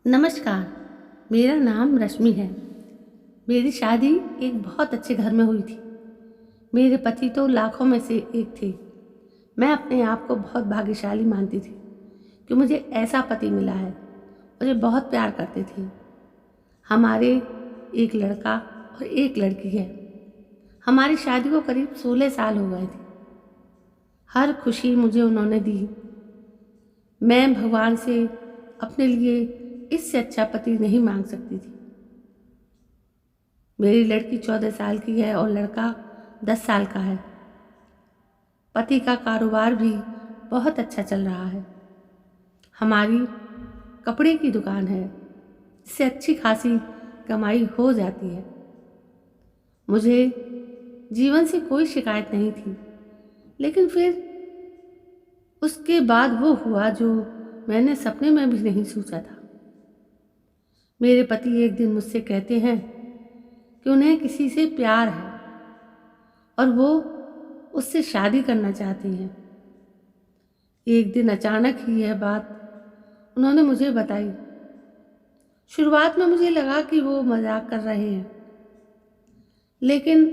नमस्कार। मेरा नाम रश्मि है। मेरी शादी एक बहुत अच्छे घर में हुई थी। मेरे पति तो लाखों में से एक थे। मैं अपने आप को बहुत भाग्यशाली मानती थी कि मुझे ऐसा पति मिला है। मुझे बहुत प्यार करते थे। हमारे एक लड़का और एक लड़की है। हमारी शादी को करीब 16 साल हो गए थे। हर खुशी मुझे उन्होंने दी। मैं भगवान से अपने लिए इससे अच्छा पति नहीं मांग सकती थी। मेरी लड़की 14 साल की है और लड़का 10 साल का है। पति का कारोबार भी बहुत अच्छा चल रहा है। हमारी कपड़े की दुकान है, इससे अच्छी खासी कमाई हो जाती है। मुझे जीवन से कोई शिकायत नहीं थी, लेकिन फिर उसके बाद वो हुआ जो मैंने सपने में भी नहीं सोचा था। मेरे पति एक दिन मुझसे कहते हैं कि उन्हें किसी से प्यार है और वो उससे शादी करना चाहती हैं। एक दिन अचानक ही यह बात उन्होंने मुझे बताई। शुरुआत में मुझे लगा कि वो मजाक कर रहे हैं, लेकिन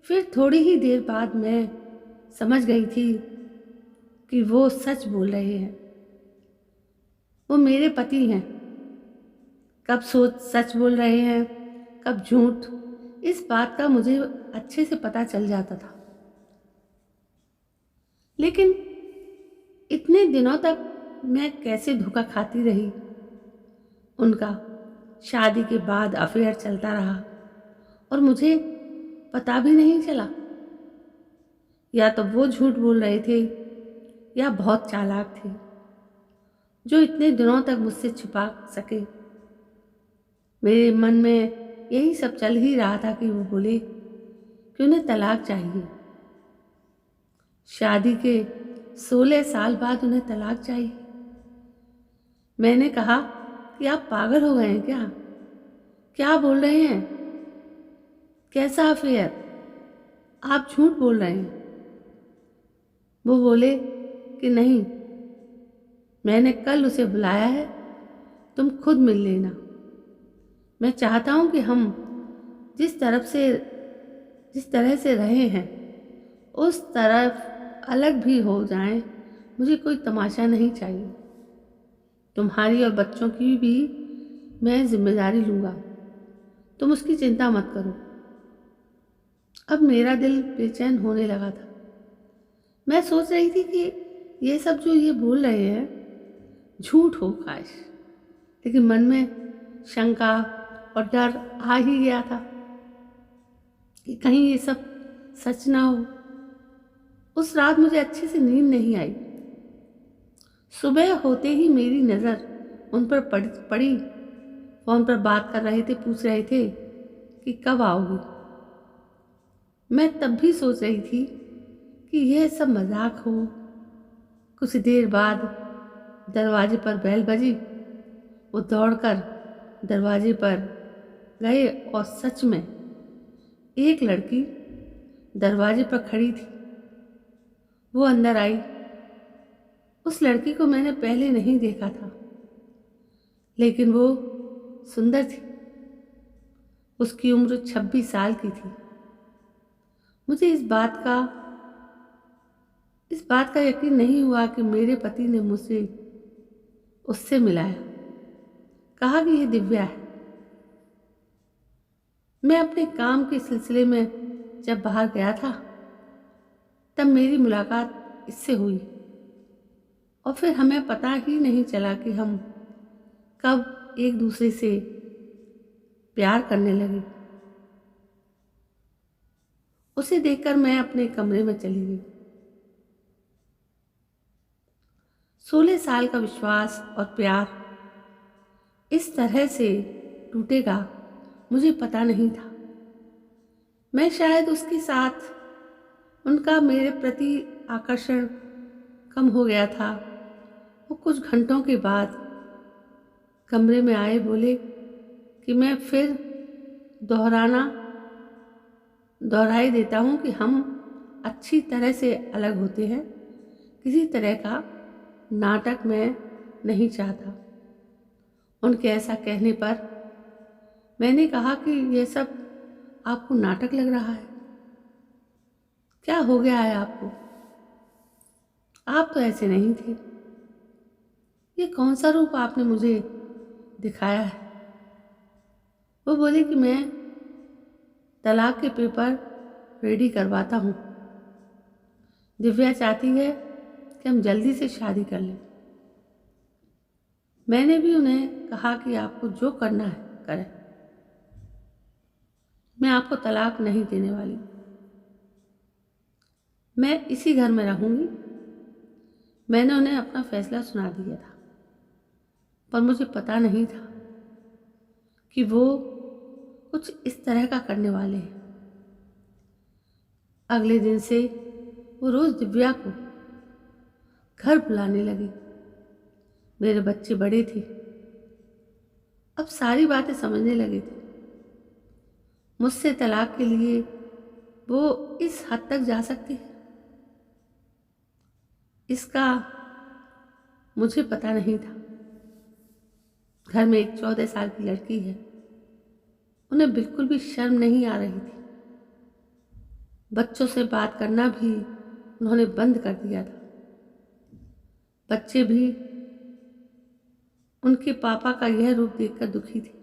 फिर थोड़ी ही देर बाद मैं समझ गई थी कि वो सच बोल रहे हैं। वो मेरे पति हैं। कब सोच सच बोल रहे हैं, कब झूठ, इस बात का मुझे अच्छे से पता चल जाता था। लेकिन इतने दिनों तक मैं कैसे धोखा खाती रही। उनका शादी के बाद अफेयर चलता रहा और मुझे पता भी नहीं चला। या तो वो झूठ बोल रहे थे या बहुत चालाक थे जो इतने दिनों तक मुझसे छुपा सके। मेरे मन में यही सब चल ही रहा था कि वो बोले कि उन्हें तलाक चाहिए। शादी के 16 साल बाद उन्हें तलाक चाहिए। मैंने कहा कि आप पागल हो गए हैं क्या? क्या बोल रहे हैं? कैसा अफेयर? आप झूठ बोल रहे हैं। वो बोले कि नहीं, मैंने कल उसे बुलाया है, तुम खुद मिल लेना। मैं चाहता हूँ कि हम जिस जिस तरह से रहे हैं उस तरफ अलग भी हो जाएं। मुझे कोई तमाशा नहीं चाहिए। तुम्हारी और बच्चों की भी मैं जिम्मेदारी लूँगा। तुम उसकी चिंता मत करो। अब मेरा दिल बेचैन होने लगा था। मैं सोच रही थी कि ये सब जो ये बोल रहे हैं झूठ हो काश, लेकिन मन में शंका और डर आ ही गया था कि कहीं ये सब सच ना हो। उस रात मुझे अच्छे से नींद नहीं आई। सुबह होते ही मेरी नज़र उन पर पड़ी। फ़ोन पर बात कर रहे थे, पूछ रहे थे कि कब आओगी। मैं तब भी सोच रही थी कि यह सब मजाक हो। कुछ देर बाद दरवाजे पर बेल बजी। वो दौड़कर दरवाजे पर गए और सच में एक लड़की दरवाजे पर खड़ी थी। वो अंदर आई। उस लड़की को मैंने पहले नहीं देखा था, लेकिन वो सुंदर थी। उसकी उम्र 26 साल की थी। मुझे इस बात का यकीन नहीं हुआ कि मेरे पति ने मुझसे उससे मिलाया। कहा कि यह दिव्या है। मैं अपने काम के सिलसिले में जब बाहर गया था तब मेरी मुलाकात इससे हुई और फिर हमें पता ही नहीं चला कि हम कब एक दूसरे से प्यार करने लगे। उसे देखकर मैं अपने कमरे में चली गई। 16 साल का विश्वास और प्यार इस तरह से टूटेगा मुझे पता नहीं था। मैं शायद उसके साथ उनका मेरे प्रति आकर्षण कम हो गया था। वो कुछ घंटों के बाद कमरे में आए, बोले कि मैं फिर दोहराना दोहराई देता हूँ कि हम अच्छी तरह से अलग होते हैं। किसी तरह का नाटक मैं नहीं चाहता। उनके ऐसा कहने पर मैंने कहा कि यह सब आपको नाटक लग रहा है। क्या हो गया है आपको? आप तो ऐसे नहीं थे। ये कौन सा रूप आपने मुझे दिखाया है? वो बोले कि मैं तलाक के पेपर रेडी करवाता हूँ। दिव्या चाहती है कि हम जल्दी से शादी कर लें। मैंने भी उन्हें कहा कि आपको जो करना है करें, मैं आपको तलाक नहीं देने वाली। मैं इसी घर में रहूंगी। मैंने उन्हें अपना फैसला सुना दिया था, पर मुझे पता नहीं था कि वो कुछ इस तरह का करने वाले हैं। अगले दिन से वो रोज दिव्या को घर बुलाने लगी। मेरे बच्चे बड़े थे, अब सारी बातें समझने लगे थे। मुझसे तलाक के लिए वो इस हद तक जा सकती है, इसका मुझे पता नहीं था। घर में एक 14 साल की लड़की है, उन्हें बिल्कुल भी शर्म नहीं आ रही थी। बच्चों से बात करना भी उन्होंने बंद कर दिया था। बच्चे भी उनके पापा का यह रूप देखकर दुखी थे।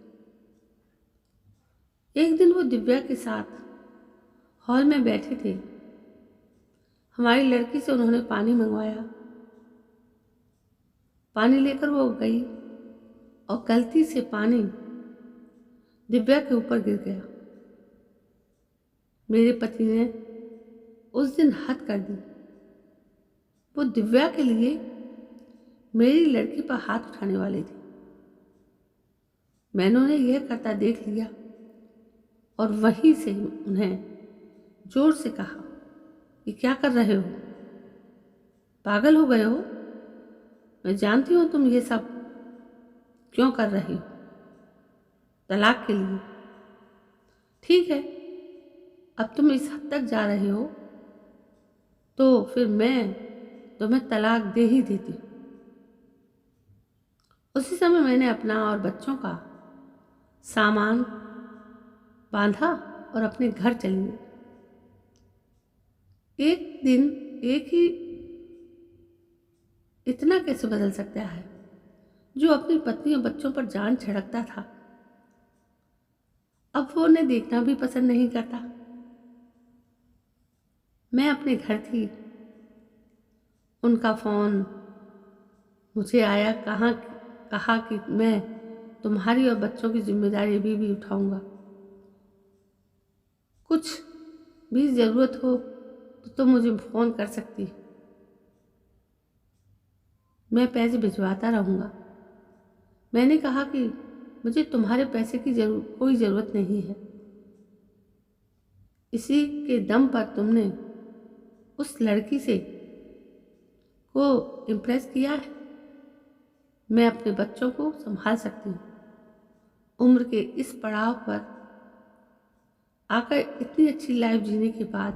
एक दिन वो दिव्या के साथ हॉल में बैठे थे। हमारी लड़की से उन्होंने पानी मंगवाया। पानी लेकर वो गई और गलती से पानी दिव्या के ऊपर गिर गया। मेरे पति ने उस दिन हद कर दी। वो दिव्या के लिए मेरी लड़की पर हाथ उठाने वाले थे। मैंने उन्हें यह करता देख लिया और वहीं से उन्हें जोर से कहा कि क्या कर रहे हो? पागल हो गए हो? मैं जानती हूँ तुम ये सब क्यों कर रहे हो, तलाक के लिए। ठीक है, अब तुम इस हद तक जा रहे हो तो फिर मैं तुम्हें तलाक दे ही देती हूँ। उसी समय मैंने अपना और बच्चों का सामान बांधा और अपने घर चली गई। एक दिन एक ही इतना कैसे बदल सकता है? जो अपनी पत्नी और बच्चों पर जान छिड़कता था, अब वो उन्हें देखना भी पसंद नहीं करता। मैं अपने घर थी, उनका फोन मुझे आया। कहा कि मैं तुम्हारी और बच्चों की जिम्मेदारी अभी भी उठाऊंगा। कुछ भी जरूरत हो तो तुम मुझे फोन कर सकती हो, मैं पैसे भिजवाता रहूंगा। मैंने कहा कि मुझे तुम्हारे पैसे की कोई ज़रूरत नहीं है। इसी के दम पर तुमने उस लड़की से को इम्प्रेस किया है। मैं अपने बच्चों को संभाल सकती हूँ। उम्र के इस पड़ाव पर आकर इतनी अच्छी लाइफ जीने के बाद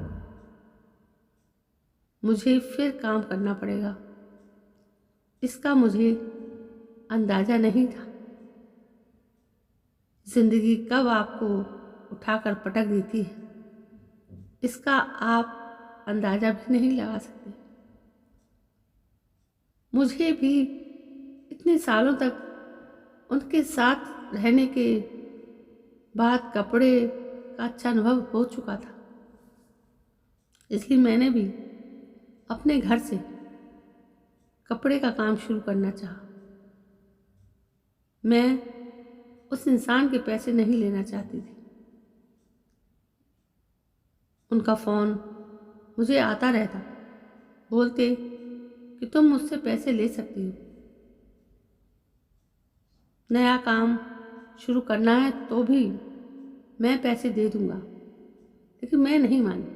मुझे फिर काम करना पड़ेगा, इसका मुझे अंदाज़ा नहीं था। जिंदगी कब आपको उठाकर पटक देती है, इसका आप अंदाज़ा भी नहीं लगा सकते। मुझे भी इतने सालों तक उनके साथ रहने के बाद कपड़े का अच्छा अनुभव हो चुका था, इसलिए मैंने भी अपने घर से कपड़े का काम शुरू करना चाहा। मैं उस इंसान के पैसे नहीं लेना चाहती थी। उनका फ़ोन मुझे आता रहता, बोलते कि तुम मुझसे पैसे ले सकती हो, नया काम शुरू करना है तो भी मैं पैसे दे दूंगा। लेकिन मैं नहीं मानी।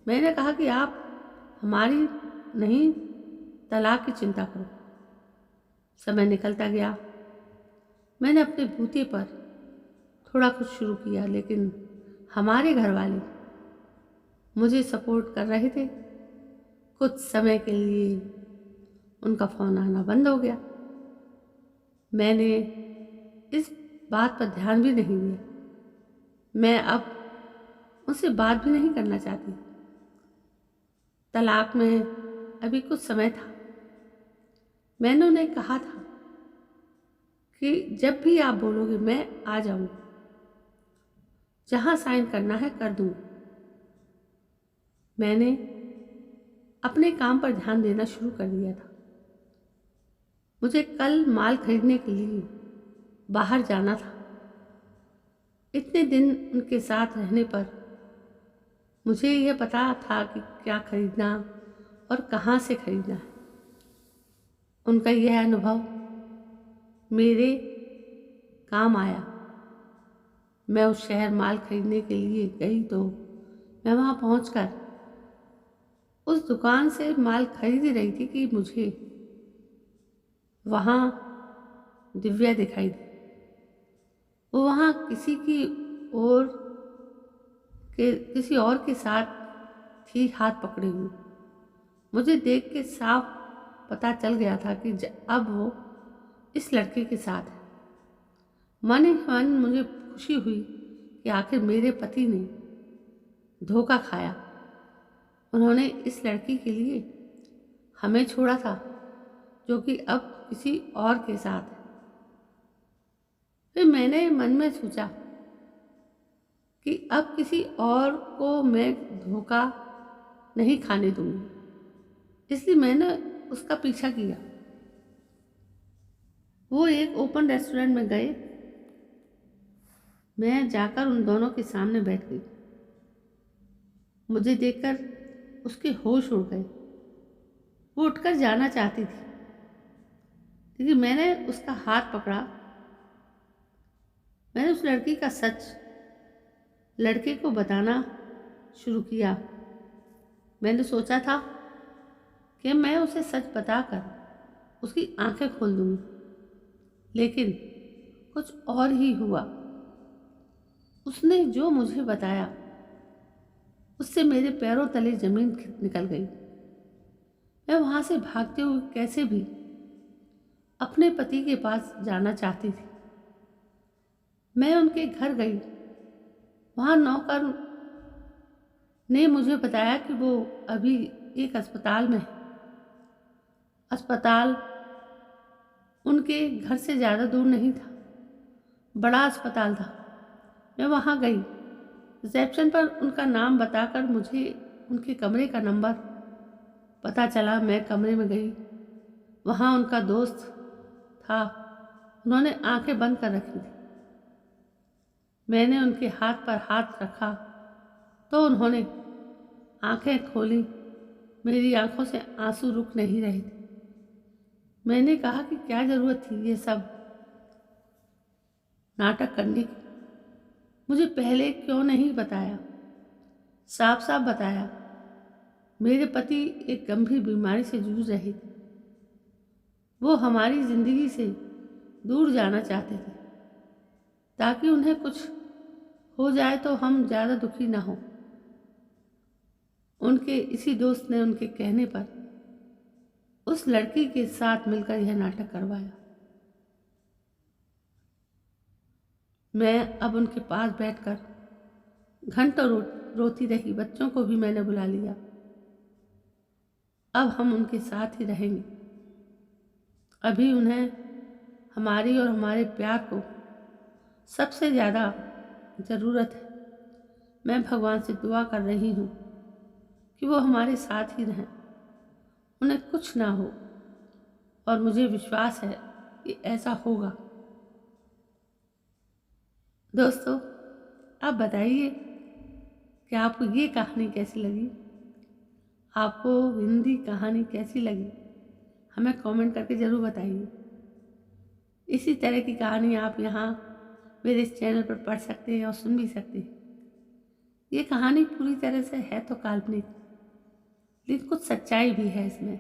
मैंने कहा कि आप हमारी नहीं, तलाक की चिंता करो। समय निकलता गया। मैंने अपने बूते पर थोड़ा कुछ शुरू किया, लेकिन हमारे घर वाले मुझे सपोर्ट कर रहे थे। कुछ समय के लिए उनका फ़ोन आना बंद हो गया। मैंने इस बात पर ध्यान भी नहीं दिया। मैं अब उनसे बात भी नहीं करना चाहती। तलाक में अभी कुछ समय था। मैंने उन्हें कहा था कि जब भी आप बोलोगे मैं आ जाऊँ, जहाँ साइन करना है कर दूँ। मैंने अपने काम पर ध्यान देना शुरू कर दिया था। मुझे कल माल खरीदने के लिए बाहर जाना था। इतने दिन उनके साथ रहने पर मुझे यह पता था कि क्या खरीदना और कहाँ से खरीदना है। उनका यह अनुभव मेरे काम आया। मैं उस शहर माल खरीदने के लिए गई तो मैं वहाँ पहुँचकर उस दुकान से माल खरीद ही रही थी कि मुझे वहाँ दिव्या दिखाई दी। वो वहाँ किसी और के साथ थी, हाथ पकड़े हुए। मुझे देख के साफ पता चल गया था कि अब वो इस लड़के के साथ है। मन ही मन मुझे खुशी हुई कि आखिर मेरे पति ने धोखा खाया। उन्होंने इस लड़की के लिए हमें छोड़ा था, जो कि अब किसी और के साथ है। फिर मैंने मन में सोचा कि अब किसी और को मैं धोखा नहीं खाने दूंगी। इसलिए मैंने उसका पीछा किया। वो एक ओपन रेस्टोरेंट में गए। मैं जाकर उन दोनों के सामने बैठ गई। मुझे देखकर उसके होश उड़ गए। वो उठकर जाना चाहती थी, लेकिन मैंने उसका हाथ पकड़ा। मैंने उस लड़की का सच लड़के को बताना शुरू किया। मैंने सोचा था कि मैं उसे सच बताकर उसकी आंखें खोल दूंगी, लेकिन कुछ और ही हुआ। उसने जो मुझे बताया उससे मेरे पैरों तले जमीन निकल गई। मैं वहां से भागते हुए कैसे भी अपने पति के पास जाना चाहती थी। मैं उनके घर गई। वहां नौकर ने मुझे बताया कि वो अभी एक अस्पताल में है। अस्पताल उनके घर से ज़्यादा दूर नहीं था, बड़ा अस्पताल था। मैं वहाँ गई। रिसेप्शन पर उनका नाम बताकर मुझे उनके कमरे का नंबर पता चला। मैं कमरे में गई। वहाँ उनका दोस्त था। उन्होंने आंखें बंद कर रखी थी। मैंने उनके हाथ पर हाथ रखा तो उन्होंने आंखें खोली। मेरी आंखों से आंसू रुक नहीं रहे थे। मैंने कहा कि क्या ज़रूरत थी ये सब नाटक करने की। मुझे पहले क्यों नहीं बताया, साफ साफ बताया। मेरे पति एक गंभीर बीमारी से जूझ रहे थे। वो हमारी ज़िंदगी से दूर जाना चाहते थे ताकि उन्हें कुछ हो जाए तो हम ज़्यादा दुखी ना हो। उनके इसी दोस्त ने उनके कहने पर उस लड़की के साथ मिलकर यह नाटक करवाया। मैं अब उनके पास बैठकर घंटों रोती रही। बच्चों को भी मैंने बुला लिया। अब हम उनके साथ ही रहेंगे। अभी उन्हें हमारी और हमारे प्यार को सबसे ज़्यादा ज़रूरत है। मैं भगवान से दुआ कर रही हूँ कि वो हमारे साथ ही रहें, उन्हें कुछ ना हो, और मुझे विश्वास है कि ऐसा होगा। दोस्तों, आप बताइए कि आपको ये कहानी कैसी लगी? आपको हिंदी कहानी कैसी लगी? हमें कमेंट करके ज़रूर बताइए। इसी तरह की कहानी आप यहाँ मेरे इस चैनल पर पढ़ सकते हैं और सुन भी सकते हैं। ये कहानी पूरी तरह से है तो काल्पनिक, लेकिन कुछ सच्चाई भी है इसमें।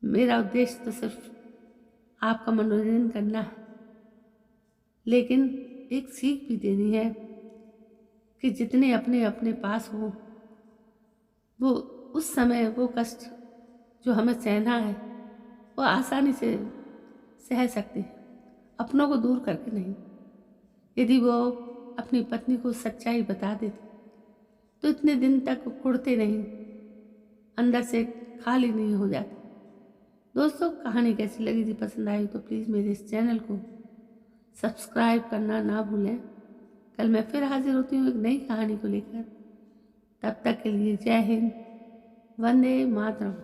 मेरा उद्देश्य तो सिर्फ आपका मनोरंजन करना है, लेकिन एक सीख भी देनी है कि जितने अपने अपने पास हो, वो उस समय वो कष्ट जो हमें सहना है वो आसानी से सह सकते हैं। अपनों को दूर करके नहीं। यदि वो अपनी पत्नी को सच्चाई बता देते तो इतने दिन तक कुड़ते नहीं, अंदर से खाली नहीं हो जाते। दोस्तों, कहानी कैसी लगी थी? पसंद आई तो प्लीज़ मेरे इस चैनल को सब्सक्राइब करना ना भूलें। कल मैं फिर हाजिर होती हूँ एक नई कहानी को लेकर। तब तक के लिए जय हिंद, वंदे मातरम।